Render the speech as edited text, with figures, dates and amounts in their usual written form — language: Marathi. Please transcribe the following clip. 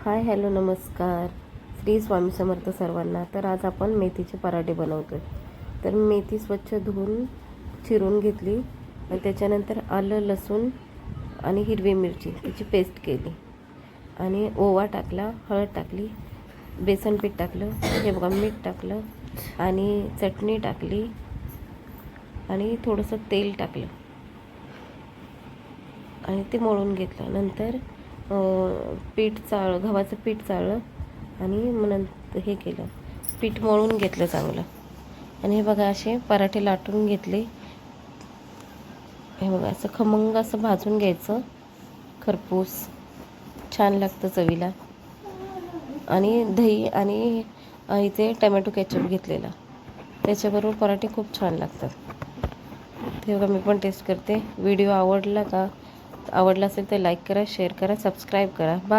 हाय हॅलो नमस्कार. श्री स्वामी समर्थ सर्वांना. तर आज आपण मेथीचे पराठे बनवतो आहे. तर मेथी स्वच्छ धुवून चिरून घेतली आणि त्याच्यानंतर आलं लसूण आणि हिरवी मिरची त्याची पेस्ट केली आणि ओवा टाकला, हळद टाकली, बेसन पीठ टाकलं, हे बघा मीठ टाकलं आणि चटणी टाकली आणि थोडंसं तेल टाकलं आणि ते मळून घेतलं. नंतर गव्हाचं पीठ चाळलं आणि मग नंतर हे केलं, पीठ मळून घेतलं चांगलं. आणि हे बघा असे पराठे लाटून घेतले. हे बघा असं खमंग असं भाजून घ्यायचं, खरपूस छान लागतं चवीला. आणि दही आणि इथे टमॅटो केचप घेतलेला, त्याच्याबरोबर पराठे खूप छान लागतात. ते बघा मी पण टेस्ट करते. व्हिडिओ आवडला असेल तर लाईक करा, शेअर करा, सबस्क्राईब करा. बाय.